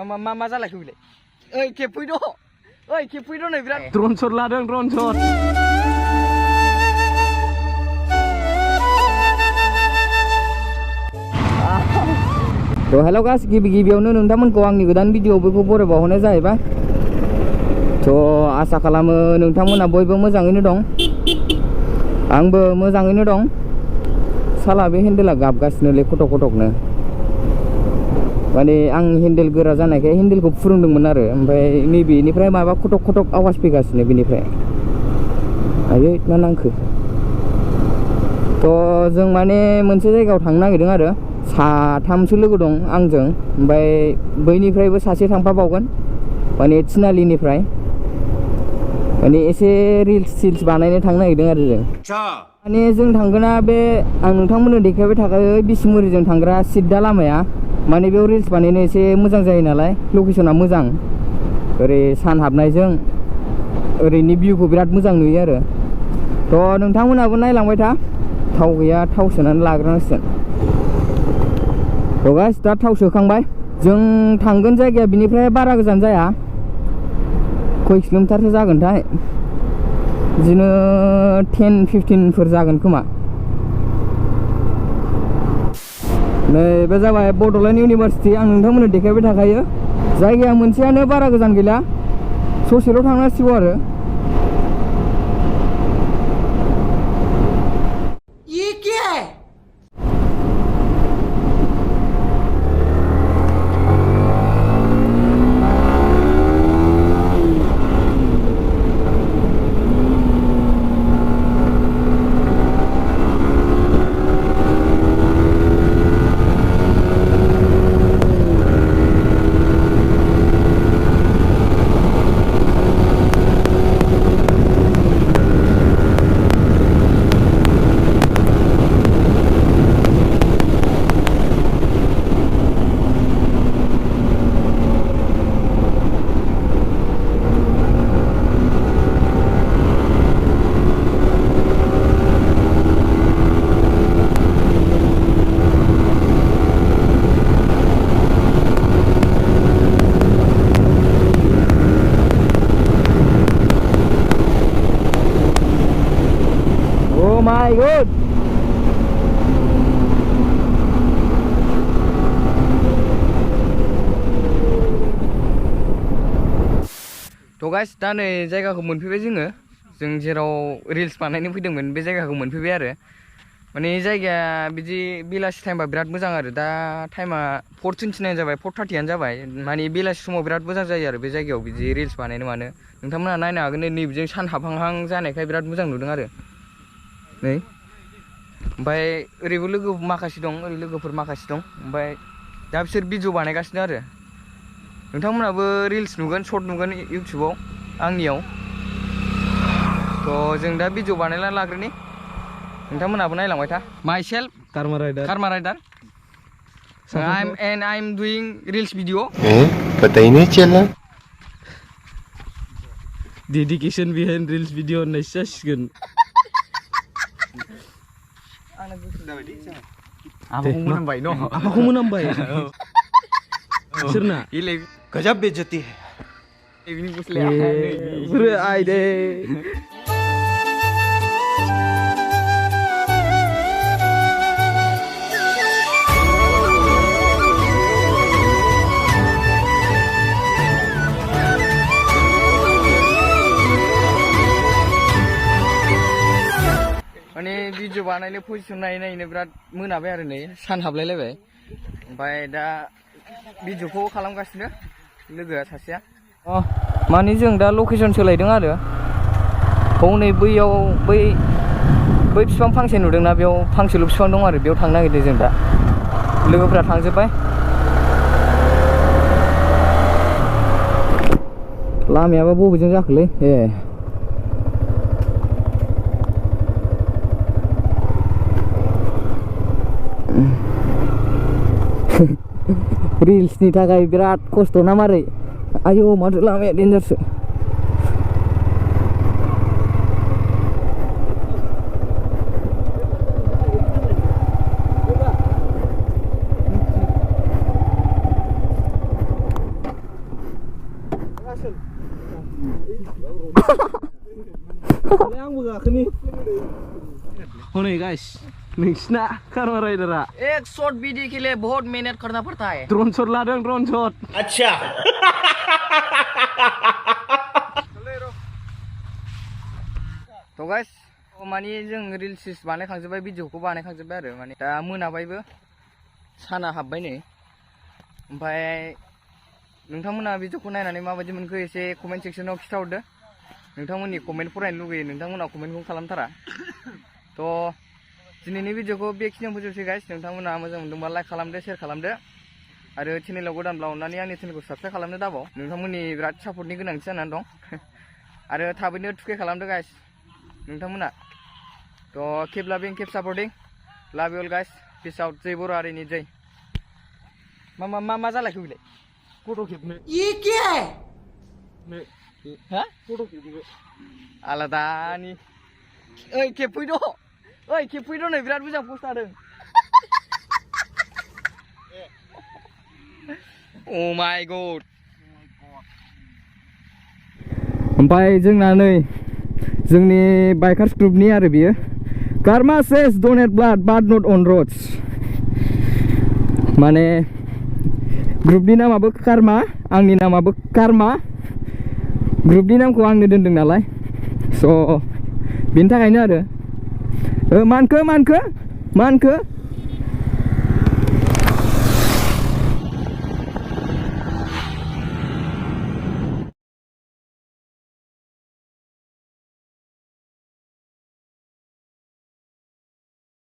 मा जालायखो बिलाय ओइ खेबफैद' नै बिराद ड्रन शट लादों ड्रन शट तो हेलो गाइस गिबियावनो नोंथांमोनखौ आंनि गोदान भिडिअ'खौ बरायबावहरनाय जाहैबाय तो आसा खालामो नोंथांमोना बयबो मोजाङैनो दं आंबो मोजाङैनो दं साला बे हेन्डेला गाबगासिनोलै खटक-खटकनो माने आं हेन्डेल गोरा जानायखाय हेन्डेलखौ फुरुंदोंमोन आरो ओमफ्राय नैबेनिफ्राय माबा खटक-खटक आवाज फैगासिनो बेनिफ्राय आयै मा नांखो तो जों माने मोनसे जायगायाव थांनो नागिरदों आरो साथामसो लोगो दं आंजों ओमफ्राय बैनिफ्रायबो सासे थांफाबावगोन माने थिनालिनिफ्राय माने एसे रिल्स बानायनो थांनो नागिरदों आरो जों माने जों थांगोना बे आं नोंथांमोननो देखायबाय थाखायो बिसमुरिजों थांग्रा सिद्दा लामाया माने बेयाव रिल्स बानायनो एसे मोजां जायो नालाय लकेसना मोजां ओरै सान हाबनायजों ओरैनि भिउखौ बिराद मोजां नुयो आरो तो नोंथांमोनाबो नायलांबाय था थाव गैया थाव सोनानै लाग्रोनांसिगोन तो गाइस दा थाव सोखांबाय जों थांगोन जायगाया बिनिफ्राय बारा गोजान जाया खय किल'मिटारसो जागोनथाय बिदिनो 10-15 जागोन खोमा नै बे जाबाय बड'लेण्ड इउनिभारसिटि आं नोंथांमोननो देखायबाय थाखायो जायगाया मोनसेयानो बारा गोजान गैला ससेल' थांनांसिगौ आरो good तो गाइस दा नै जायगाखौ मोनफैबाय जों जेराव रिल्स बानायनो फैदोंमोन बे जायगाखौ मोनफैबाय आरो माने जायगाया बिदि बेलासि टाइमबा बिराद मोजां आरो दा टाइमा 4:29 जाबाय 4:30 जाबाय माने बेलासि समाव बिराद मोजां जायो आरो बे जायगायाव बिदि रिल्स बानायनो मानो नोंथांमोना नायनो हागोन नैबेजों सान हाबहांहां जानायखाय बिराद मोजां नुदों आरो नै ओमफ्राय ओरैबो लोगो माखासे दं ओरै लोगोफोर माखासे दं ओमफ्राय दा बिसोर भिडिअ बानायगासिनो आरो नोंथांमोनाबो रिल्स नुगोन शर्ट नुगोन इउटुबाव आंनियाव तो जों दा भिडिअ बानायना लाग्रोनि नोंथांमोनाबो नायलांबाय था myself Karma Rider I'm doing reels video पता ही नहीं चला dedication behind reels video nice जासिगोन Apakah menambah no? Apakah menambah? Serna. Ile गजब बेइज्जती है ini muslim. Bro, aide. माने भिडिअ बानायनो पजिसन नायनो बिराद मोनाबाय आरो नै सान हाबलायलायबाय ओमफ्राय दा भिडिअखौ खालामगासिनो लोगोआ सासेया माने जों दा लकेसन सोलायदों आरो हनै बैयाव बै बिफां फांसे नुदोंना बेयाव फांसेल' बिफां दं आरो बेयाव थांनो नागिरदों जों दा लोगोफोरा थांजोब्बाय लामायाबा बबेजों जाखोलै रिल्सनि थाखाय बिराद खस्थ' ना मारै आयौ माथो लामाया डेन्जारसो आंबो गाखोनि हनै गाइस नोंसिना कारवा राइडारा एक शॉट वीडियो के लिए बहुत मेहनत करना पड़ता है ड्रोन शॉट लादों ड्रोन शॉट अच्छा तो गाइस माने जों रिल्स बानायखांजोब्बाय भिडिअखौ बानायखांजोब्बाय आरो माने दा मोनाबायबो साना हाबबाय नै ओमफ्राय नोंथांमोना भिडिअखौ नायनानै माबायदि मोनखो एसे कमेन्ट सेक्सनाव खिथाहरदो नोंथांमोननि कमेन्ट फरायनो लुगैयो नोंथांमोना कमेन्टखौ खालामथारा तो दिनैनि भिडिअखौ बेखिनियाव फोजोबसै गाइस नोंथांमोना मोजां मोनदोंबा लाइक खालामदो शेयार खालामदो आरो चेनेलाव गोदानब्ला अननानै आंनि चेनेलखौ साबस्क्राइब खालामनो दाबाव नोंथांमोननि बिराद सापर्टनि गोनांथि जानानै दं आरो थाबैनो टुके खालामदो गाइस नोंथांमोना तो keep loving keep supporting love you all guys peace out जय बर' हारिनि जय मा जालायखो बिलाय फट' खेबनो ये क्या है हा फट' खेबनो आलादानि ओइ खेबफैद' ओइ खेबफैद' नै बिराद मोजां पस्ट जादों ओ माय गड ओमफ्राय जोंना नै जोंनि बाइकार्स ग्रुपनि आरो बियो Karma says donate blood but not on roads माने ग्रुपनि नामाबो कार्मा आंनि नामाबो कार्मा ग्रुपनि नामखौ आंनो दोनदों नालाय स' बेनि थाखायनो आरो मानखो